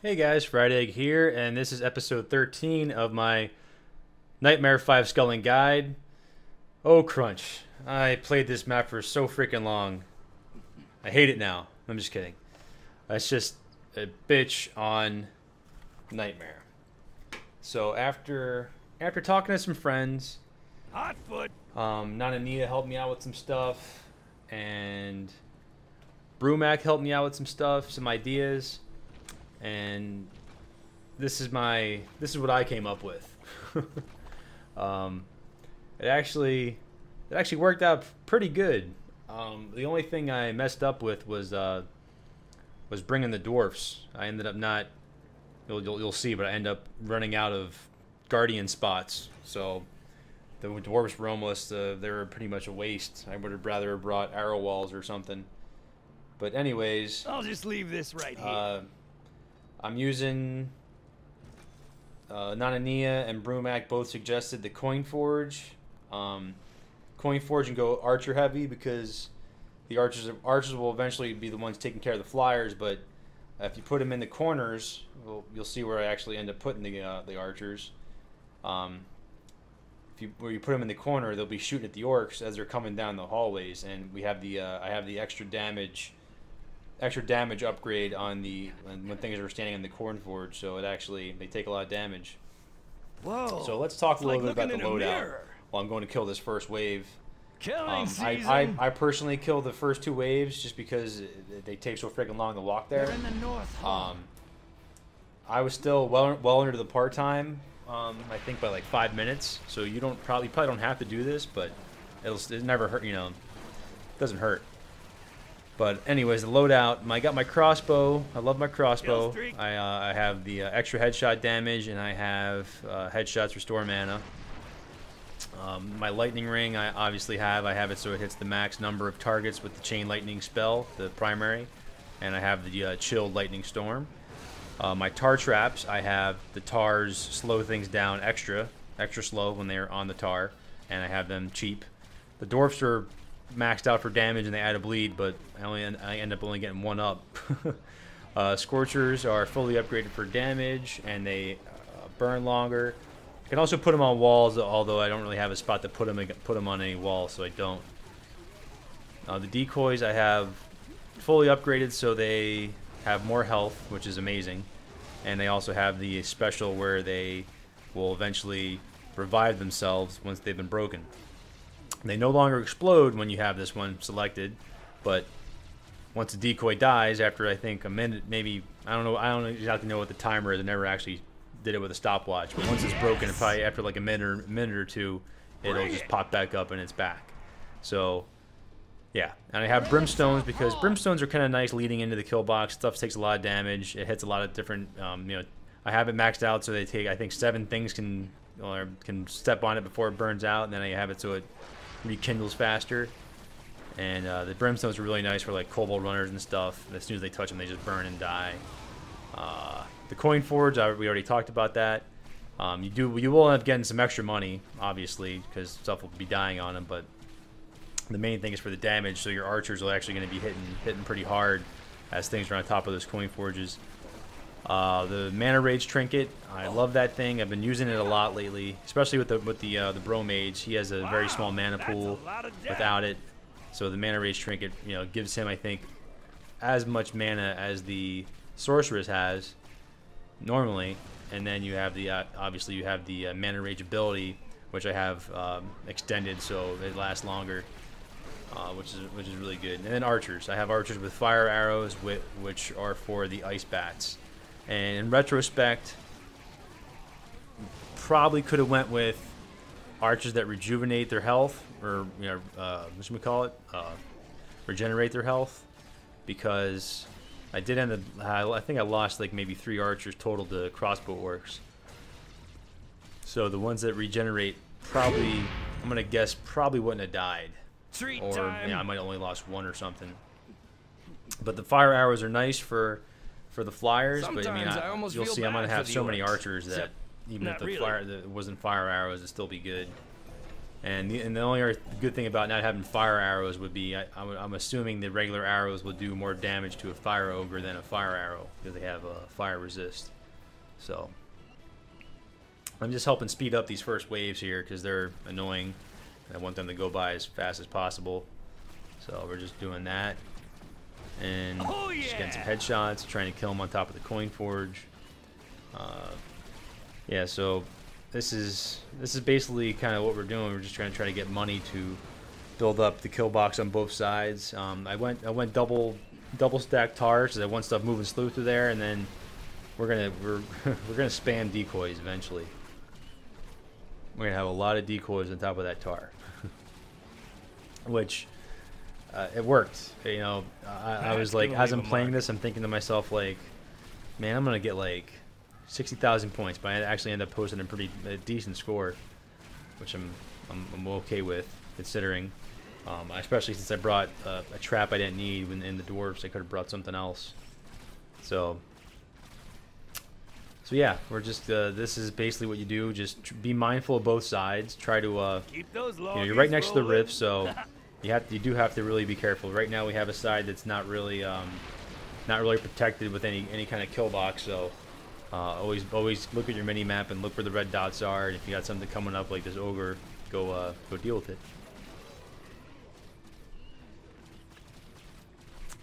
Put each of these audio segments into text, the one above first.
Hey guys, Fryedegg here, and this is episode 13 of my Nightmare 5 Sculling Guide. Oh crunch. I played this map for so freaking long. I hate it now. I'm just kidding. It's just a bitch on Nightmare. So after talking to some friends, Hotfoot. Nanania helped me out with some stuff, and Bro-Mage helped me out with some stuff, some ideas. And this is what I came up with. It actually worked out pretty good. The only thing I messed up with was bringing the dwarfs. I ended up not. You'll see, but I end up running out of guardian spots. So the dwarfs were almost they were pretty much a waste. I would have rather brought arrow walls or something. But anyways, I'll just leave this right here. I'm using Nanania and Bro-Mage both suggested the Coin Forge. Coin Forge and go archer heavy because the archers will eventually be the ones taking care of the flyers. But if you put them in the corners, you'll see where I actually end up putting the archers. Where you put them in the corner, they'll be shooting at the orcs as they're coming down the hallways, and we have the I have the extra damage upgrade on when things are standing in the corn forge, so they take a lot of damage. Whoa! So let's talk a little bit about the loadout. While I'm going to kill this first wave. Killing season. I personally kill the first two waves just because they take so freaking long to walk there. They're in the north. I was still well into the part time. I think by like 5 minutes. So you probably don't have to do this, but it never hurt. It doesn't hurt. But anyways, the loadout. I got my crossbow. I love my crossbow. I have the extra headshot damage, and I have headshots restore mana. My lightning ring, I obviously have. I have it so it hits the max number of targets with the chain lightning spell, the primary, and I have the chilled lightning storm. My tar traps, I have the tars slow things down extra slow when they're on the tar, and I have them cheap. The dwarfs are maxed out for damage and they add a bleed, but I end up only getting one up. Scorchers are fully upgraded for damage and they burn longer. I can also put them on walls, although I don't really have a spot to put them on any wall, so I don't. The decoys I have fully upgraded so they have more health, which is amazing, and they also have the special where they will eventually revive themselves once they've been broken. They no longer explode when you have this one selected, but once a decoy dies after I think a minute, maybe I don't exactly know what the timer is. I never actually did it with a stopwatch, but once it's broken, probably after like a minute or two, it'll just pop back up and it's back. So yeah, and I have brimstones because brimstones are kind of nice leading into the kill box. Stuff takes a lot of damage. It hits a lot of different. I have it maxed out so they take. I think 7 things can step on it before it burns out, and then I have it so it rekindles faster. And the brimstones are really nice for like kobold runners and stuff. As soon as they touch them, they just burn and die. The coin forge, we already talked about that. You will end up getting some extra money, obviously, because stuff will be dying on them. But the main thing is for the damage, so your archers are actually going to be hitting pretty hard as things are on top of those coin forges. The mana rage trinket, I love that thing. I've been using it a lot lately, especially with the Bro-Mage. He has a very small mana pool without it, so the mana rage trinket gives him, I think, as much mana as the sorceress has normally. And then you have the obviously you have the mana rage ability, which I have extended so it lasts longer, which is really good. And then archers, I have archers with fire arrows, which are for the ice bats. And in retrospect, probably could have went with archers that rejuvenate their health, or what should we call it, regenerate their health, because I did end up. I think I lost like maybe 3 archers total to crossbow orcs. So the ones that regenerate probably, I'm gonna guess, probably wouldn't have died, or I might have only lost 1 or something. But the fire arrows are nice for the flyers, but I mean, you'll see I'm going to have so many archers that even if the wasn't fire arrows, it'd still be good. And the only other good thing about not having fire arrows would be I'm assuming the regular arrows will do more damage to a fire ogre than a fire arrow because they have a fire resist. So I'm just helping speed up these first waves here because they're annoying. I want them to go by as fast as possible. So we're just doing that and just getting some headshots, trying to kill them on top of the coin forge. Yeah, so this is basically kind of what we're doing. We're just trying to get money to build up the kill box on both sides. I went double stack tars so I want stuff moving slow through there, and then we're gonna spam decoys eventually. We're gonna have a lot of decoys on top of that tar, which it worked. You know, I was like, as I'm playing this, I'm thinking to myself like, man, I'm gonna get like 60,000 points, but I actually end up posting a pretty decent score, which I'm okay with considering. Especially since I brought a trap I didn't need in the dwarves. I could have brought something else. So yeah, we're just this is basically what you do. Just be mindful of both sides. Try to Keep those you know, you're right next to the rift, so you do have to really be careful. Right now we have a side that's not really protected with any kind of kill box. So always look at your mini map and look where the red dots are. And if you got something coming up like this ogre, go deal with it.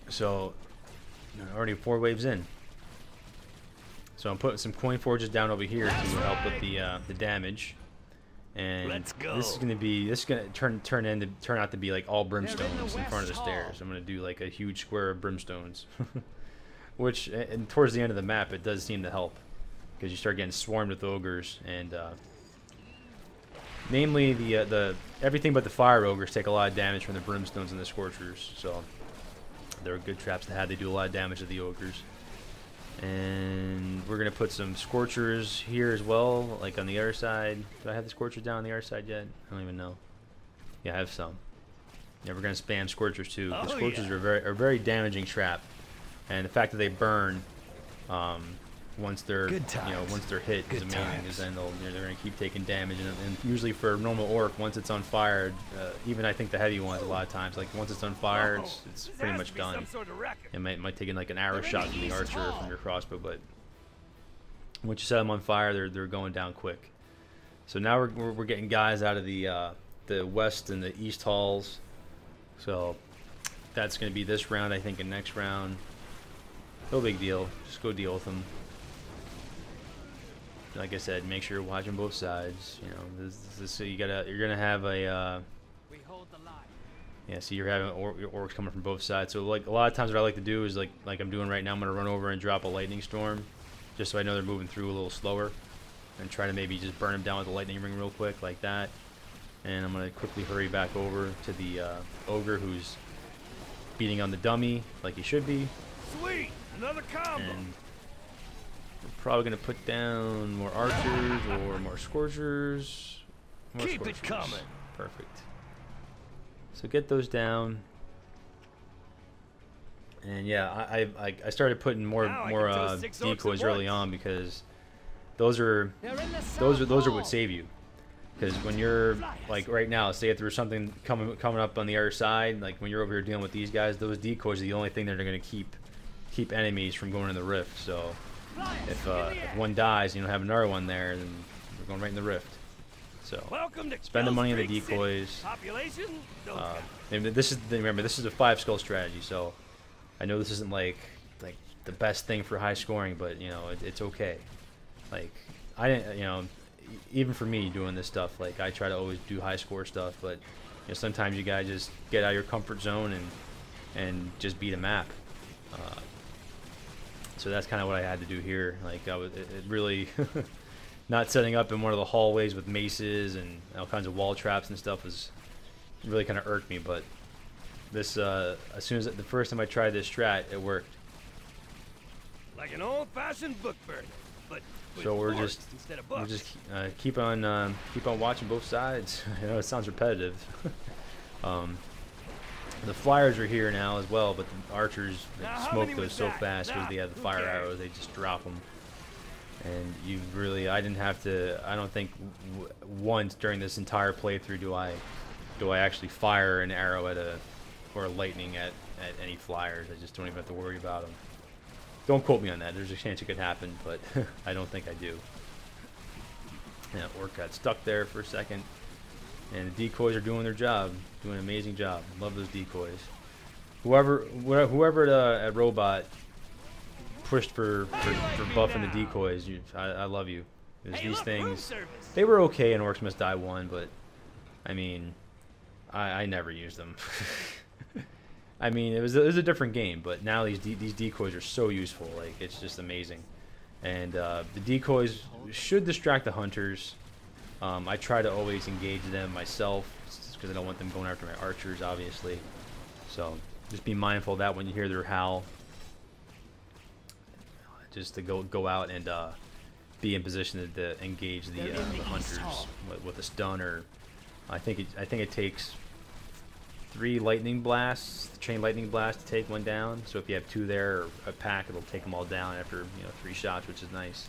So already 4 waves in. So I'm putting some coin forges down over here to help with the damage. And this is gonna turn out to be like all brimstones in front of the stairs. I'm gonna do like a huge square of brimstones, which and towards the end of the map it does seem to help because you start getting swarmed with ogres, and namely the everything but the fire ogres take a lot of damage from the brimstones and the scorchers. So they're good traps to have. They do a lot of damage to the ogres. And we're gonna put some scorchers here as well, like on the other side. Do I have the scorchers down on the other side yet? I don't even know. Yeah, I have some. Yeah, we're gonna spam scorchers too. The scorchers are a very damaging trap, and the fact that they burn once they're once they're hit is amazing. Because then they're gonna keep taking damage, and usually for a normal orc, once it's on fire, even I think the heavy ones a lot of times, like once it's on fire, it's pretty much done. It might take in like an arrow shot from the archer or from your crossbow, but once you set them on fire, they're going down quick. So now we're getting guys out of the west and the east halls. So that's gonna be this round, I think, and next round. No big deal. Just go deal with them. Like I said, make sure you're watching both sides. You know, so you're gonna have a. We hold the line. Yeah, so you're having orcs coming from both sides. So like a lot of times, what I like to do is like I'm doing right now. I'm gonna run over and drop a lightning storm, just so I know they're moving through a little slower, and try to maybe just burn them down with a lightning ring real quick, like that. And I'm gonna quickly hurry back over to the ogre who's beating on the dummy like he should be. Sweet, another combo. And we're probably gonna put down more archers or more scorchers. Keep it coming. Perfect. So get those down. And yeah, I started putting more decoys early on because those are what save you. Because when you're like right now, say if there's something coming up on the other side, like when you're over here dealing with these guys, those decoys are the only thing that are gonna keep enemies from going in the rift. So if one dies and you don't have another one there, then we're going right in the rift. So spend the money on the decoys. Remember, this is a 5 skull strategy, so I know this isn't like the best thing for high scoring, but you know it's okay. Like I didn't, you know, even for me doing this stuff, like I try to always do high score stuff, but you know sometimes you gotta just get out of your comfort zone and just beat a map. So that's kind of what I had to do here. Like it really not setting up in one of the hallways with maces and all kinds of wall traps and stuff was really kind of irked me. But this, as soon as the first time I tried this strat, it worked. Like an old-fashioned book burner, but so we're just keep on watching both sides. I know it sounds repetitive. The flyers are here now as well, but the archers smoke those so fast because they have the fire arrows. They just drop them. And you really, I didn't have to. I don't think once during this entire playthrough do I actually fire an arrow at or lightning at any flyers. I just don't even have to worry about them. Don't quote me on that. There's a chance it could happen, but I don't think I do. Yeah, Orc got stuck there for a second, and the decoys are doing their job, doing an amazing job. Love those decoys. Whoever at Robot pushed for buffing the decoys, I love you. Because these things, they were okay in Orcs Must Die 1, but I mean, I never used them. I mean, it was a different game, but now these decoys are so useful. Like, it's just amazing. And the decoys should distract the hunters. I try to always engage them myself, because I don't want them going after my archers, obviously. So just be mindful of that when you hear their howl. Just to go out and be in position to engage the hunters with a stun, or I think it takes 3 lightning blasts, chain lightning blasts, to take one down. So if you have 2 there or a pack, it'll take them all down after 3 shots, which is nice.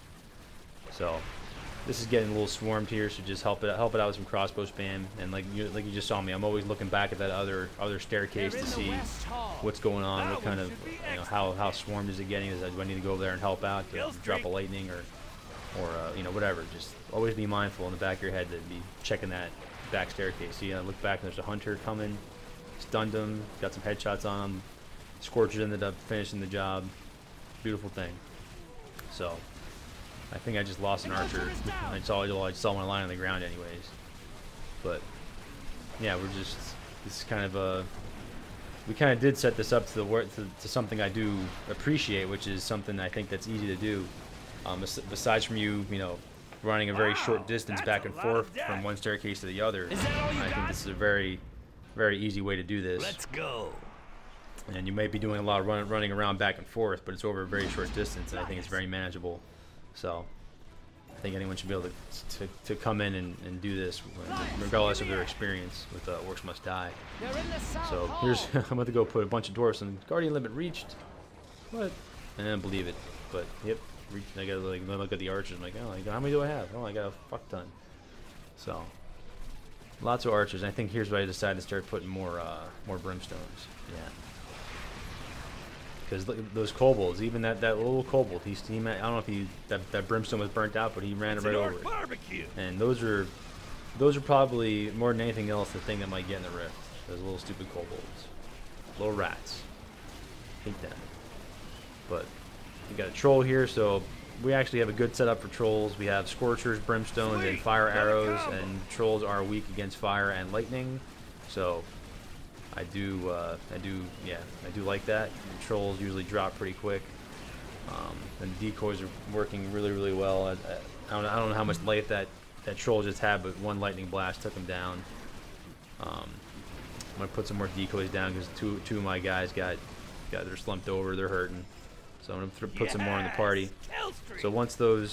So this is getting a little swarmed here, so just help it out with some crossbow spam. And like you just saw me, I'm always looking back at that other staircase to see what's going on, what kind of how swarmed is it getting? Do I need to go over there and help out, to drop a lightning or whatever? Just always be mindful in the back of your head to be checking that back staircase. See, look back and there's a hunter coming. Stunned him, got some headshots on him. Scorchers ended up finishing the job. Beautiful thing. So I think I just lost an archer. I saw one lying on the ground anyways. But yeah, this is kind of we kind of did set this up to something I do appreciate, which is something I think that's easy to do. Besides from you running a very short distance back and forth from one staircase to the other, I think this is a very easy way to do this. Let's go. And you may be doing a lot of running around back and forth, but it's over a very short distance, and I think it's very manageable. So I think anyone should be able to come in and do this, regardless of their experience with Orcs Must Die. So here's I'm about to go put a bunch of dwarfs on Guardian limit reached. What? I didn't believe it, but yep. I gotta look at the archers. I'm like, oh, how many do I have? Oh, I got a fuck ton. So lots of archers. And I think here's why I decided to start putting more brimstones. Yeah. Because those kobolds, even that little kobold, I don't know if that brimstone was burnt out, but he ran right over it. Barbecue. And those are probably, more than anything else, the thing that might get in the rift. Those little stupid kobolds, little rats. Hate them. But we got a troll here, so we actually have a good setup for trolls. We have scorchers, brimstones, and fire arrows, and trolls are weak against fire and lightning. So I do like that. The trolls usually drop pretty quick, and the decoys are working really well. I don't know how much light that troll just had, but one lightning blast took him down. I'm gonna put some more decoys down because two of my guys they're slumped over, they're hurting. So I'm gonna put some more in the party. So once the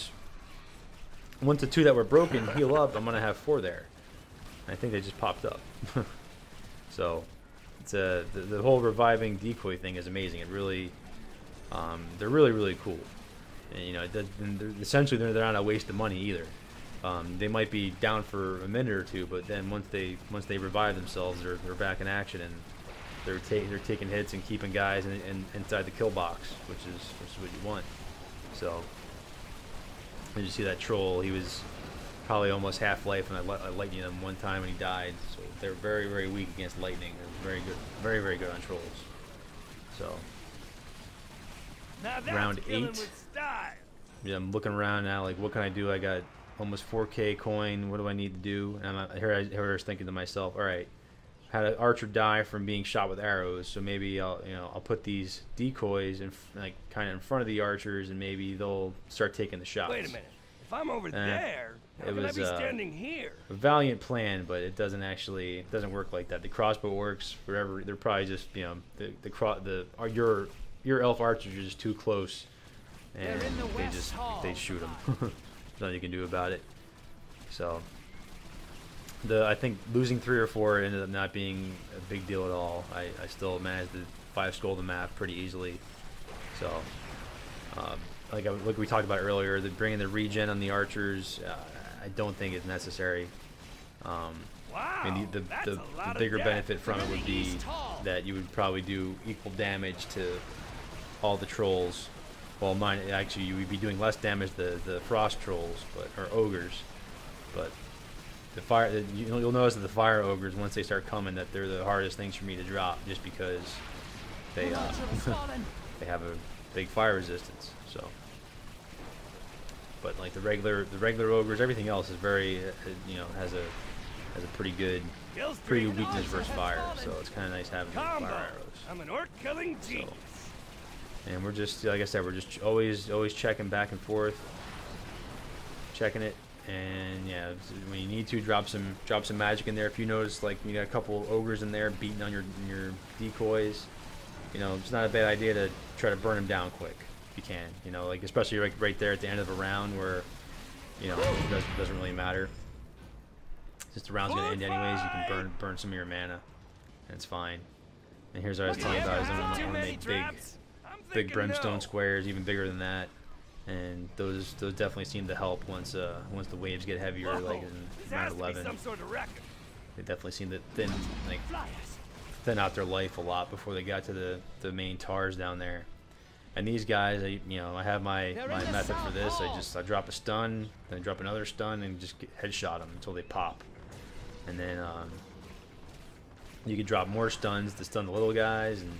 2 that were broken heal up, I'm gonna have 4 there. I think they just popped up. So it's the whole reviving decoy thing is amazing. It really, they're really cool. And essentially they're not a waste of money either. They might be down for a minute or 2, but then once they revive themselves, they're back in action, and they're taking hits and keeping guys inside the kill box, which is what you want. So did you see that troll? He was probably almost half life, and I lightning him one time and he died. So they're very weak against lightning. They're very good on trolls. So round 8. Yeah, I'm looking around now, like, what can I do? I got almost 4K coin. What do I need to do? And I was thinking to myself, all right, had an archer die from being shot with arrows, so maybe I'll put these decoys kind of in front of the archers, and maybe they'll start taking the shots. Wait a minute. If I'm over there, how can I be standing here? A valiant plan, but it doesn't work like that. The crossbow orcs, they're probably just your elf archers are just too close, and they shoot them. There's nothing you can do about it. So I think losing 3 or 4 ended up not being a big deal at all. I still managed to 5-skull the map pretty easily. So like we talked about earlier, bringing the regen on the archers, I don't think is necessary. I mean, the bigger benefit from it would be that you would probably do equal damage to all the trolls. Well, mine actually you would be doing less damage to the frost trolls, or ogres. But the fire, you'll notice that the fire ogres, once they start coming, that they're the hardest things for me to drop, just because they they have a big fire resistance. So, but like the regular ogres, everything else is very, has a pretty good weakness versus fire. So it's kind of nice having the fire arrows. I'm an orc killing genius. And we're just, like I said, we're just always checking back and forth, checking it. And yeah, when you need to, drop some magic in there. If you notice, like, you got a couple ogres in there beating on your decoys, it's not a bad idea to try to burn them down quick if you can. Like especially right there at the end of a round where, it doesn't really matter. Since the round's gonna end anyways, you can burn some of your mana, and it's fine. And here's what I was telling you about: is I'm gonna make big brimstone squares, even bigger than that. And those definitely seem to help once the waves get heavier, like in round 11. They definitely seem to thin out their life a lot before they got to the main tars down there. And these guys, I have my method for this. I drop a stun, then I drop another stun, and just headshot them until they pop. And then you can drop more stuns to stun the little guys, and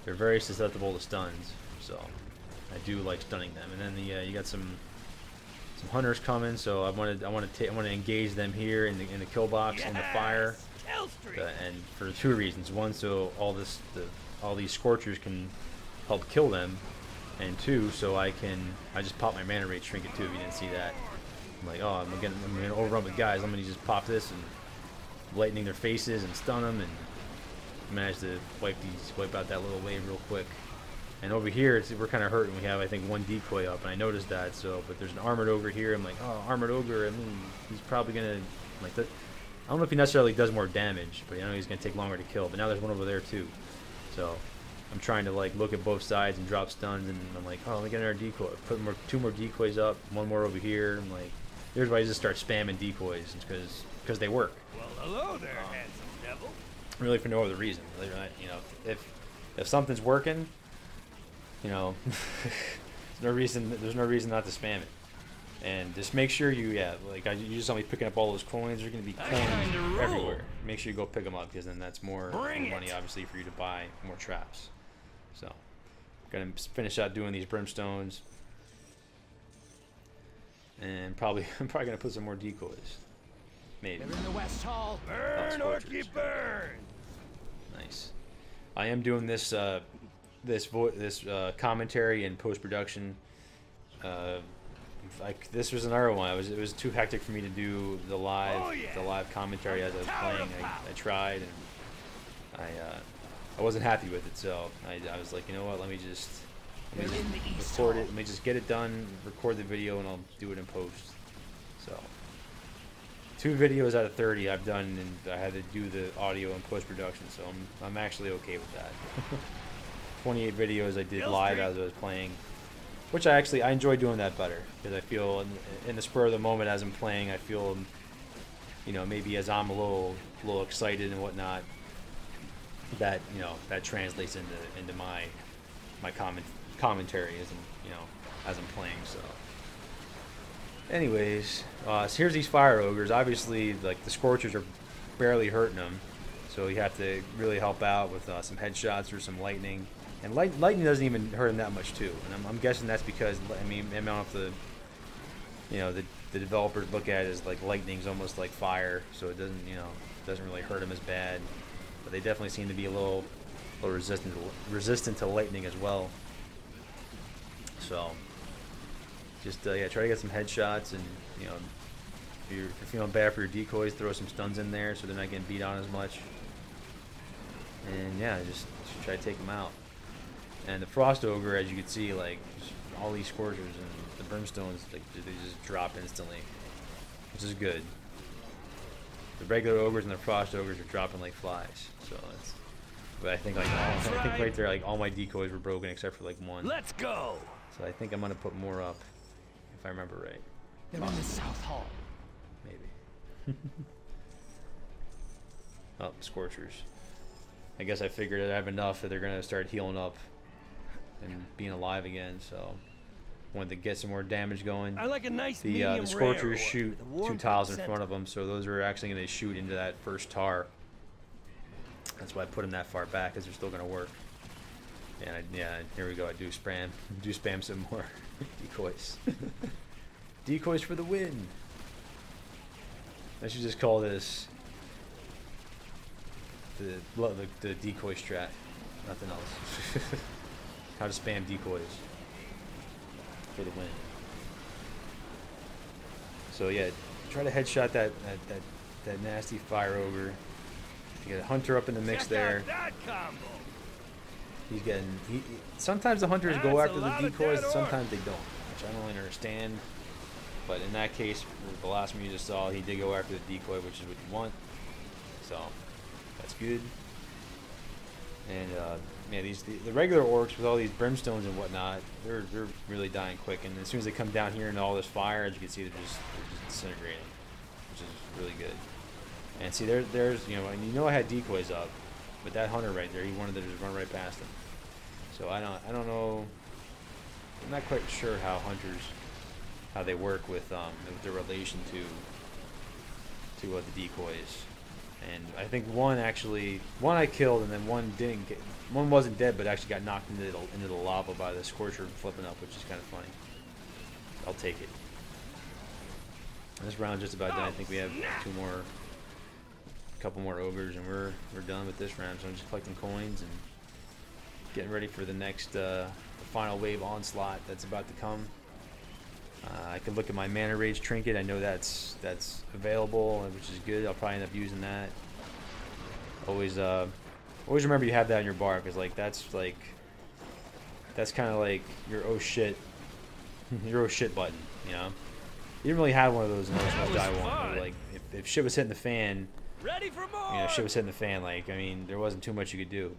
they're very susceptible to stuns. So I do like stunning them. And then you got some hunters coming, so I want to engage them here in the kill box in the fire, and for two reasons. One, so all these scorchers can help kill them, and two, so I just pop my mana rate trinket too. If you didn't see that, I'm like, oh, I'm gonna overrun with guys. I'm gonna just pop this and lightning their faces and stun them, and manage to wipe out that little wave real quick. And over here, we're kind of hurting. We have, I think, one decoy up, and I noticed that. So, but there's an armored ogre here. I'm like, oh, armored ogre. I mean, he's probably gonna like that. I don't know if he necessarily does more damage, but I know he's gonna take longer to kill. But now there's one over there too. So I'm trying to like look at both sides and drop stuns, and I'm like, oh, let me get another decoy. Put two more decoys up, one more over here. I'm like, here's why I just start spamming decoys, because they work. Well, hello there, handsome devil. Really, for no other reason. If something's working, there's no reason not to spam it. And just make sure you just saw me picking up all those coins. There's going to be coins everywhere. Make sure you go pick them up, because then that's more money, obviously, for you to buy more traps. So, I'm going to finish out doing these brimstones, and I'm probably going to put some more decoys. Maybe. They're in the West Hall. Burn, Orky, burn! Nice. I am doing this commentary and post-production. This was another one. It was too hectic for me to do the live commentary as I was playing. I tried, and I wasn't happy with it. So I was like, you know what? Let me just record it. Let me just get it done, record the video, and I'll do it in post. So 2 videos out of 30 I've done, and I had to do the audio and post-production. So I'm actually okay with that. 28 videos I did live as I was playing, which I enjoy doing that better, because I feel in the spur of the moment as I'm playing, I feel, maybe as I'm a little excited and whatnot, that that translates into my commentary as I'm playing. So anyways, so here's these fire ogres. Obviously, like, the scorchers are barely hurting them, so you have to really help out with some headshots or some lightning. And lightning doesn't even hurt him that much too, and I'm guessing that's because, I don't know if the developers look at it as like lightning's almost like fire, so it doesn't really hurt him as bad. But they definitely seem to be a little resistant to lightning as well. So just try to get some headshots, and if you're feeling bad for your decoys, throw some stuns in there so they're not getting beat on as much. And yeah, just try to take them out. And the frost ogre, as you can see, like, all these scorchers and the brimstones, like, they just drop instantly, which is good. The regular ogres and the frost ogres are dropping like flies. So that's. But I think right there, like, all my decoys were broken except for like one. Let's go. So I think I'm gonna put more up, if I remember right. They're in the south hall. Maybe. Oh, Scorchers. I guess I figured I have enough that they're gonna start healing up and being alive again. So wanted to get some more damage going. I like a nice The Scorchers shoot 2 tiles in front of them, so those are actually going to shoot into that first tar. That's why I put them that far back, because they're still going to work. And yeah, here we go. I do spam some more decoys. Decoys for the win. I should just call this the decoy strat. Nothing else. How to spam decoys for the win. So yeah, try to headshot that nasty fire ogre. You get a hunter up in the mix there. He's getting. Sometimes the hunters go after the decoys, and sometimes they don't, which I don't really understand. But in that case, the last one you just saw, he did go after the decoy, which is what you want. So that's good. And yeah, the regular orcs with all these brimstones and whatnot, they're really dying quick. And as soon as they come down here into all this fire, as you can see, they're just disintegrating, which is really good. And see, there's and I had decoys up, but that hunter right there, he wanted to just run right past him. So I don't know. I'm not quite sure how hunters, how they work with their relation to the decoys. And I think one I killed, and then one didn't get. One wasn't dead, but actually got knocked into the lava by the Scorcher flipping up, which is kind of funny. I'll take it. This round's just about done. I think we have a couple more ogres, and we're done with this round. So I'm just collecting coins and getting ready for the next the final wave onslaught that's about to come. I can look at my mana rage trinket. I know that's available, which is good. I'll probably end up using that. Always remember you have that in your bar, because that's kind of like your oh shit button. You know, you didn't really have one of those in Orcs Must Die one. Like if shit was hitting the fan, Ready for more. shit was hitting the fan. Like, I mean, there wasn't too much you could do.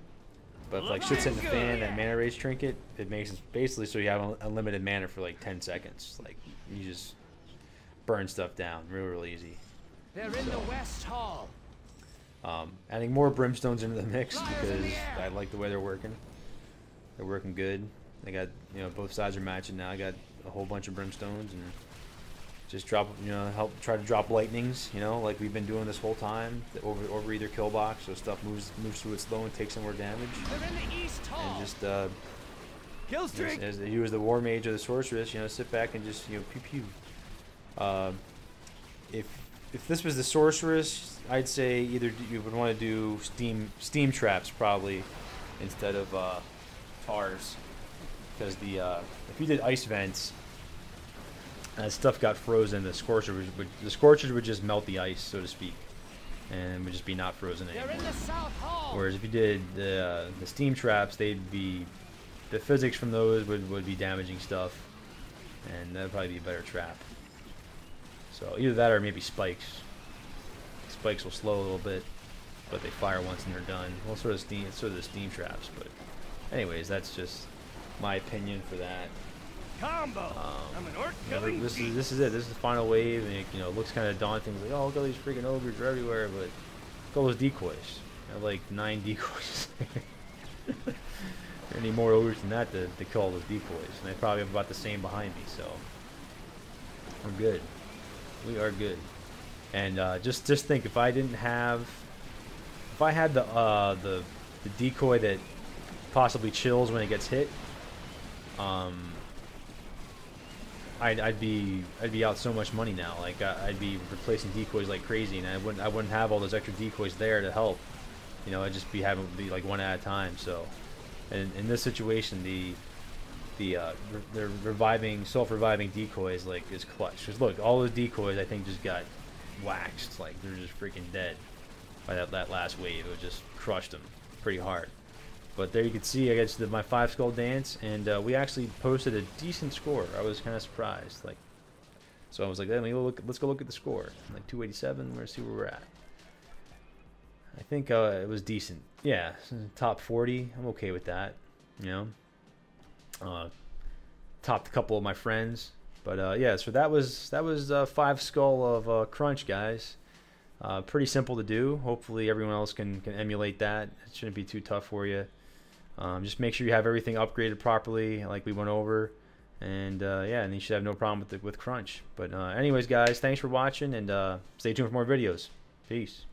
But if like shit's hitting the fan, that mana rage trinket, it makes it basically so you have unlimited mana for like 10 seconds. Like, you just burn stuff down real easy. They're in the West Hall. Adding more brimstones into the mix because I like the way they're working. They're working good. They got, both sides are matching now. I got a whole bunch of brimstones, and just drop, help try to drop lightnings, like we've been doing this whole time over either kill box, so stuff moves through it slow and takes some more damage. They're in the East Hall. And just kill streak. as you as the Warmage or the Sorceress, sit back and just pew pew. If this was the Sorceress, I'd say either you would want to do steam traps probably instead of tars, because if you did ice vents, as stuff got frozen, the Scorchers would just melt the ice, so to speak, and would just be not frozen anymore. They're in the South Hall. Whereas if you did the steam traps, the physics from those would be damaging stuff, and that'd probably be a better trap. So either that or maybe spikes. Spikes will slow a little bit, but they fire once and they're done. Well, sort of the steam traps, but anyways, that's just my opinion for that. Combo. I'm an orc killing. This is it. This is the final wave, and it looks kind of daunting. It's like, oh, look at all these freaking ogres are everywhere, but look at all those decoys. I have like 9 decoys. There need more ogres than that to kill all those decoys, and they probably have about the same behind me. So we're good. We are good. And just think, if I had the decoy that possibly chills when it gets hit, I'd be out so much money now. Like, I'd be replacing decoys like crazy, and I wouldn't have all those extra decoys there to help. I'd just be having like one at a time. So, and in this situation, the self-reviving decoys is clutch. Because look, all those decoys I think just got waxed. Like, they're just freaking dead by that last wave. It just crushed them pretty hard. But there you can see, I guess, my 5 skull dance, and we actually posted a decent score. I was kind of surprised. So I was like, let's go look at the score. Like 287. Let's see where we're at. I think it was decent. Yeah, top 40. I'm okay with that. topped a couple of my friends. But yeah, so that was 5 skull of crunch, guys. Pretty simple to do. Hopefully everyone else can emulate that. It shouldn't be too tough for you. Just make sure you have everything upgraded properly, like we went over. And yeah, and you should have no problem with crunch. But anyways, guys, thanks for watching, and stay tuned for more videos. Peace.